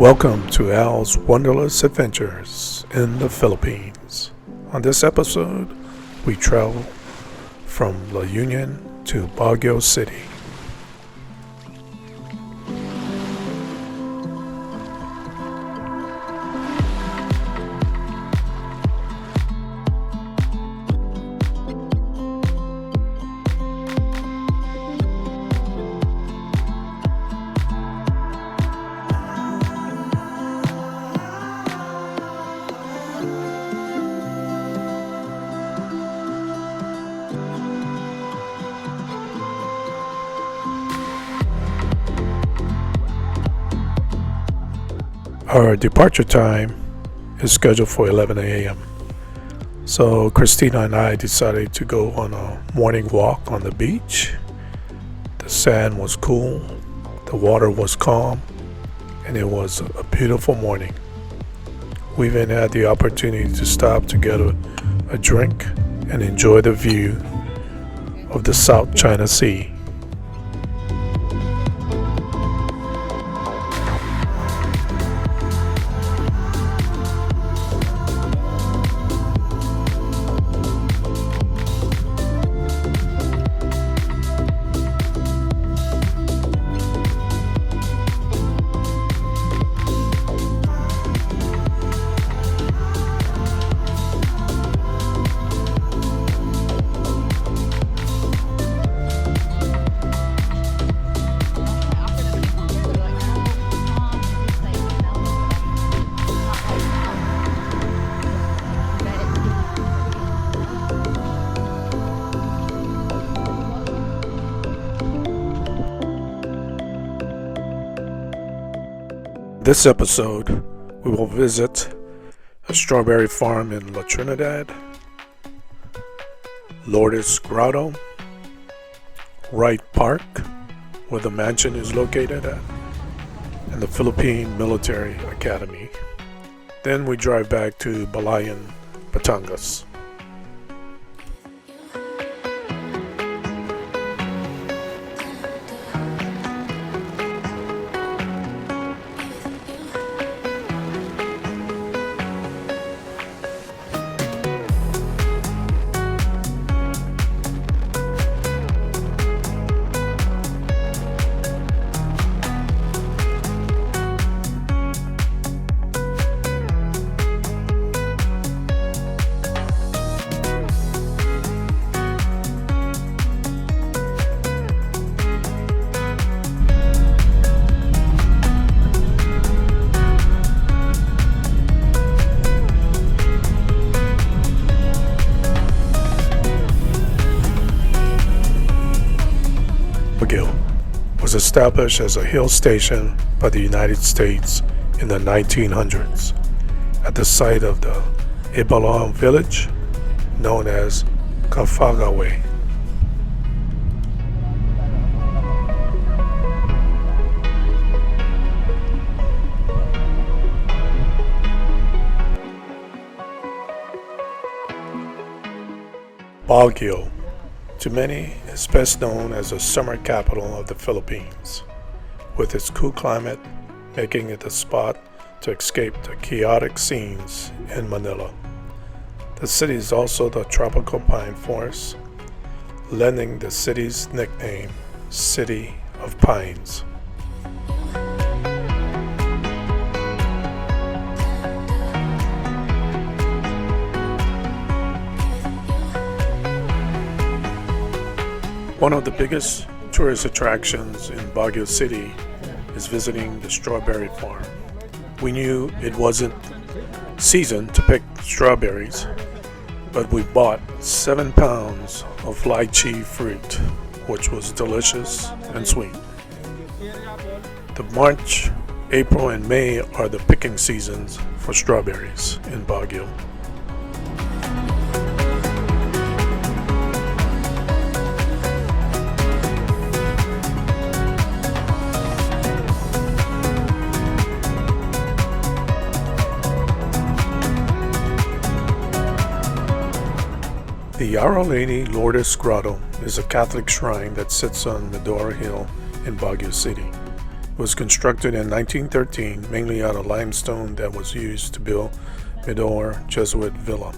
Welcome to Al's Wonderless Adventures in the Philippines. On this episode, we travel from La Union to Baguio City. Our departure time is scheduled for 11 a.m. So Christina and I decided to go on a morning walk on the beach. The sand was cool, the water was calm, and it was a beautiful morning. We even had the opportunity to stop to get a drink and enjoy the view of the South China Sea. This episode, we will visit a strawberry farm in La Trinidad, Lourdes Grotto, Wright Park, where the mansion is located at, and the Philippine Military Academy. Then we drive back to Balayan, Batangas. Baguio was established as a hill station by the United States in the 1900s at the site of the Ibalong village known as Calatagan. Baguio, to many, is best known as the summer capital of the Philippines, with its cool climate making it a spot to escape the chaotic scenes in Manila. The city is also the tropical pine forest, lending the city's nickname, City of Pines. One of the biggest tourist attractions in Baguio City is visiting the strawberry farm. We knew it wasn't season to pick strawberries, but we bought 7 pounds of lychee fruit, which was delicious and sweet. The March, April, and May are the picking seasons for strawberries in Baguio. The Our Lady Lourdes Grotto is a Catholic shrine that sits on Medora Hill in Baguio City. was constructed in 1913 mainly out of limestone that was used to build Midor Jesuit Villa.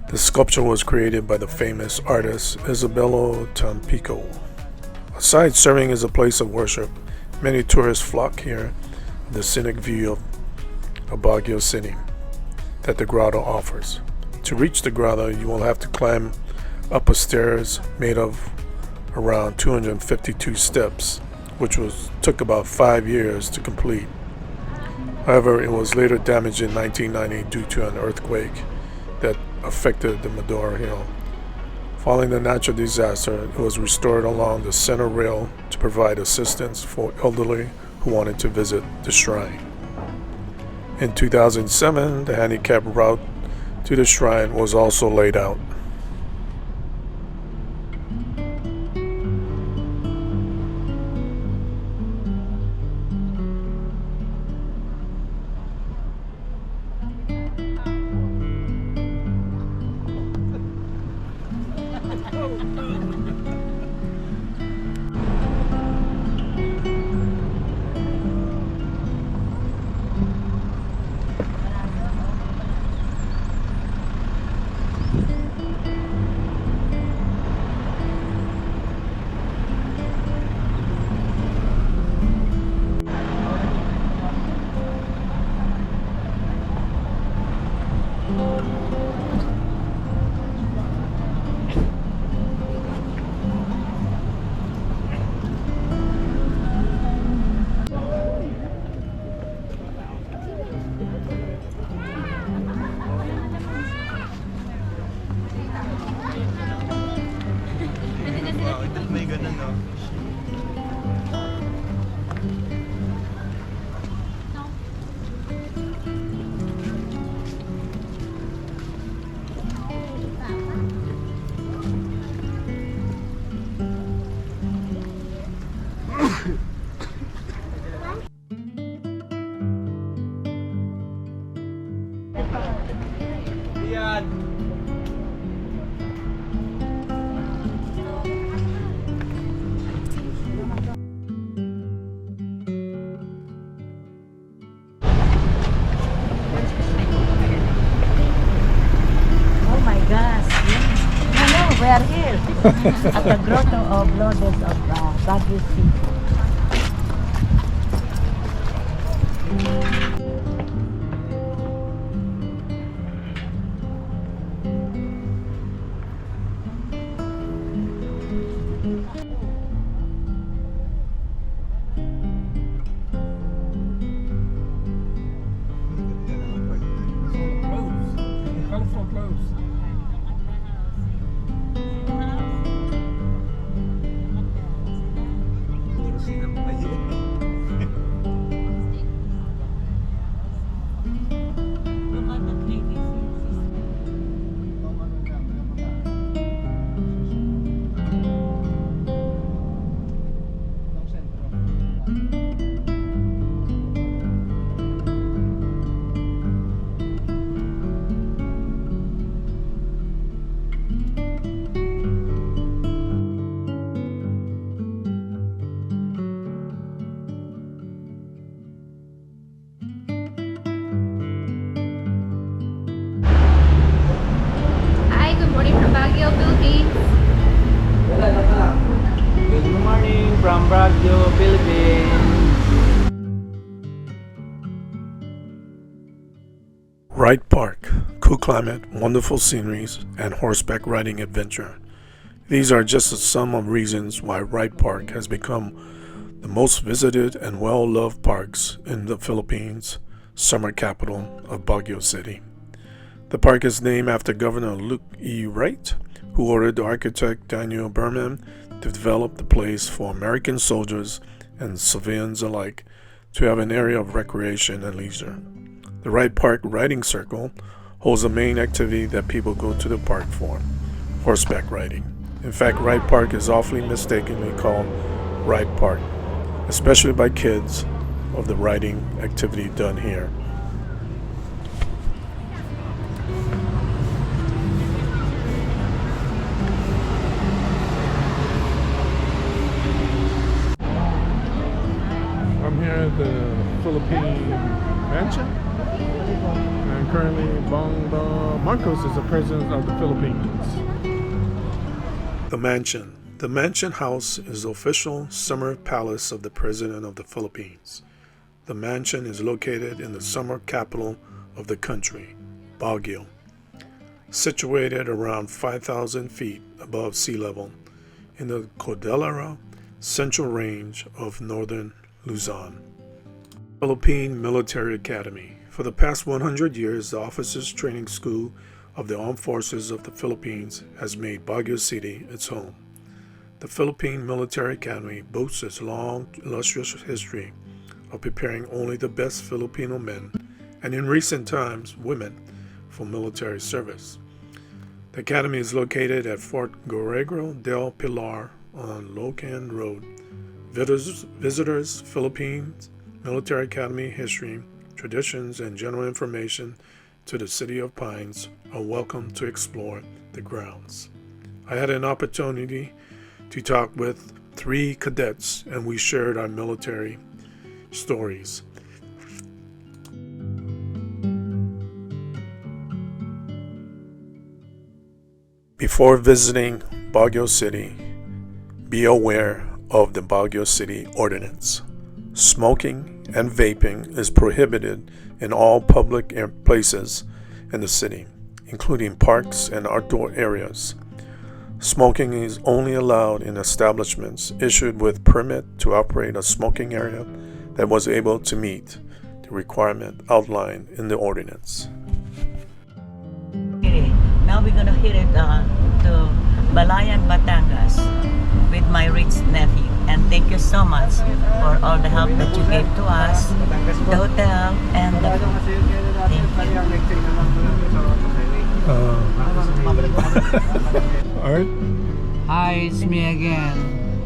The sculpture was created by the famous artist Isabello Tampico. Aside serving as a place of worship, many tourists flock here for the scenic view of Baguio City that the grotto offers. To reach the grotto, you will have to climb up a stairs made of around 252 steps, which took about 5 years to complete. However, it was later damaged in 1990 due to an earthquake that affected the Midor Hill. Following the natural disaster, it was restored along the center rail to provide assistance for elderly who wanted to visit the shrine. In 2007, the handicap route to the shrine was also laid out. May ganun, no? Yan. We are here at the Grotto of Lourdes of Baguio City. Baguio, Philippines. Good morning from Baguio, Philippines. Wright Park, cool climate, wonderful sceneries, and horseback riding adventure. These are just some of reasons why Wright Park has become the most visited and well-loved parks in the Philippines, summer capital of Baguio City. The park is named after Governor Luke E. Wright, who ordered the architect Daniel Berman to develop the place for American soldiers and civilians alike to have an area of recreation and leisure. The Wright Park Riding Circle holds the main activity that people go to the park for, horseback riding. In fact, Wright Park is awfully mistakenly called Wright Park, especially by kids, of the riding activity done here. the Philippine mansion. And currently, Bongbong Marcos is the president of the Philippines. The mansion. The mansion house is the official summer palace of the president of the Philippines. The mansion is located in the summer capital of the country, Baguio, situated around 5,000 feet above sea level in the Cordillera Central Range of northern Luzon. Philippine Military Academy. For the past 100 years, the Officers Training School of the Armed Forces of the Philippines has made Baguio City its home. The Philippine Military Academy boasts its long, illustrious history of preparing only the best Filipino men, and in recent times, women, for military service. The academy is located at Fort Guerrero del Pilar on Locan Road. Visitors, Philippines Military Academy history, traditions, and general information to the City of Pines are welcome to explore the grounds. I had an opportunity to talk with 3 cadets, and we shared our military stories. Before visiting Baguio City, be aware of the Baguio City Ordinance. Smoking and vaping is prohibited in all public places in the city, including parks and outdoor areas. Smoking is only allowed in establishments issued with permit to operate a smoking area that was able to meet the requirement outlined in the ordinance. Okay, now we're gonna hit it to Balayan, Batangas with my rich nephew. And thank you so much for all the help that you gave to us, the hotel, and the food. Thank you. Art? Hi, it's me again.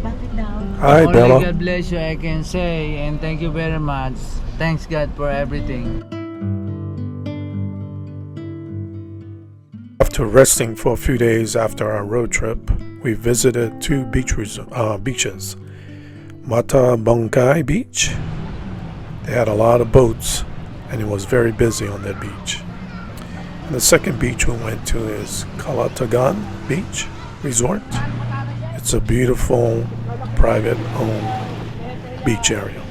Bakit daw? Hi, Only Bella. God bless you, I can say, and thank you very much. Thanks God for everything. After resting for a few days after our road trip, we visited 2 beaches. Matabungkay Beach. They had a lot of boats, and it was very busy on that beach. And the second beach we went to is Calatagan Beach Resort. It's a beautiful, private-owned beach area.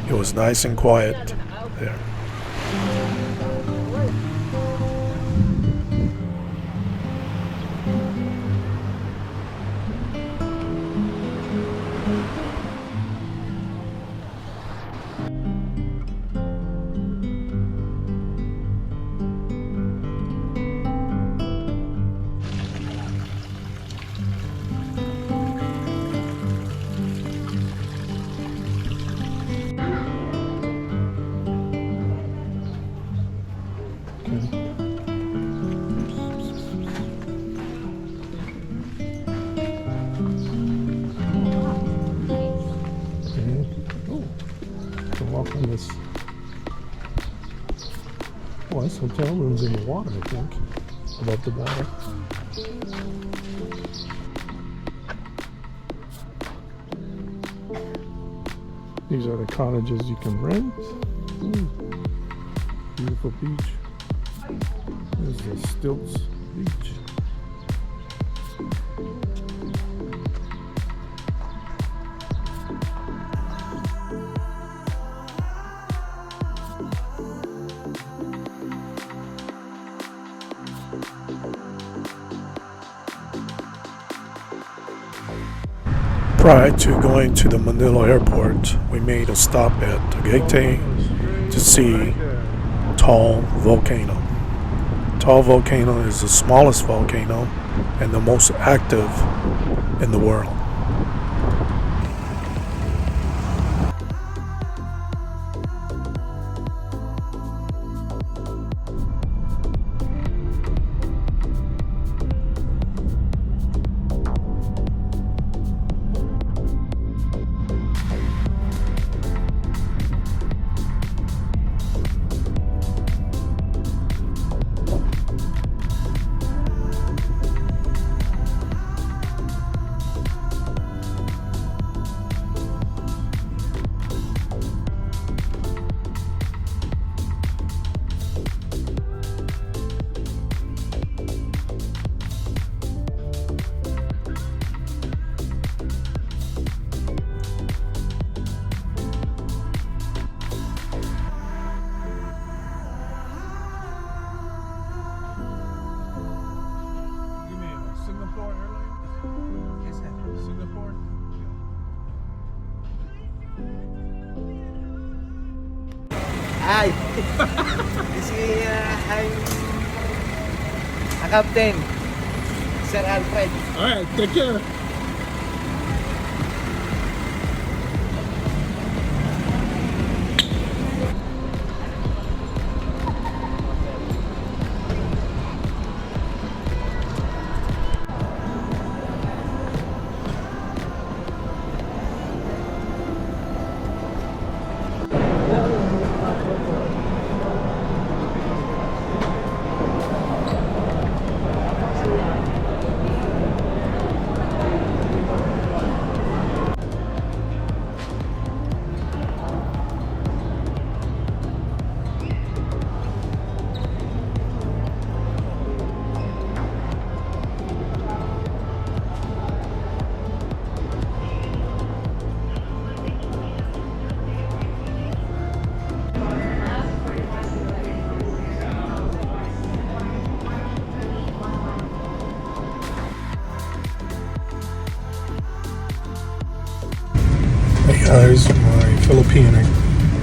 It was nice and quiet there. Walk on this. Oh, this hotel room's in the water, I think. Above the water. These are the cottages you can rent. Ooh. Beautiful beach. There's the Stilts Beach. Prior to going to the Manila airport, we made a stop at Tagaytay to see Taal Volcano. Taal Volcano is the smallest volcano and the most active in the world. Hi. This is I'm a captain, Sir Alfred. Alright, take care. Hey guys, my Philippine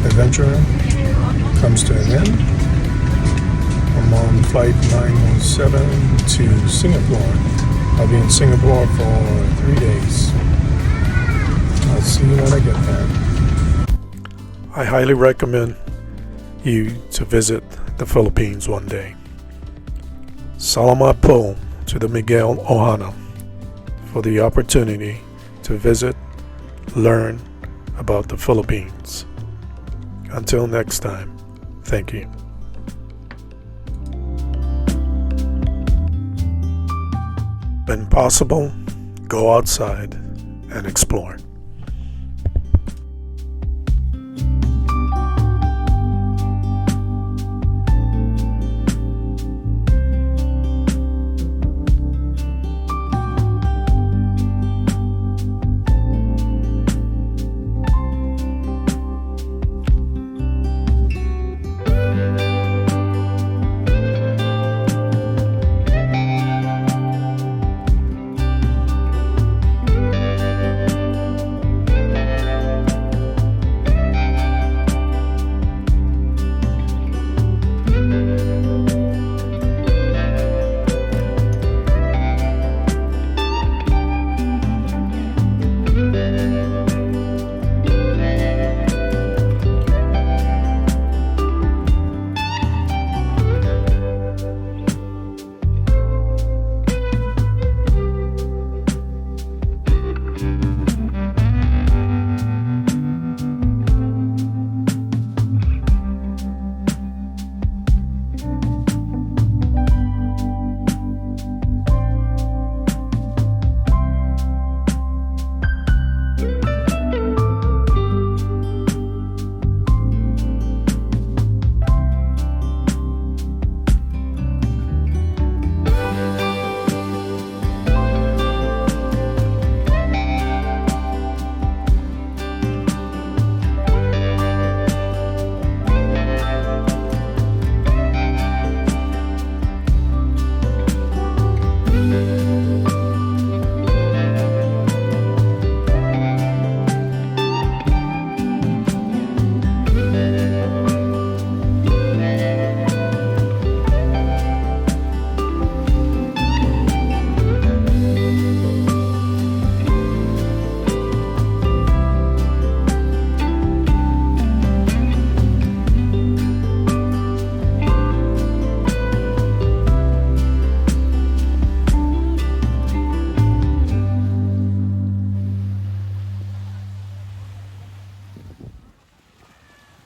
adventure comes to an end. I'm on flight 917 to Singapore. I'll be in Singapore for 3 days. I'll see you when I get there. I highly recommend you to visit the Philippines one day. Salamat po to the Miguel Ohana for the opportunity to visit, learn about the Philippines. Until next time, thank you. When possible, go outside and explore.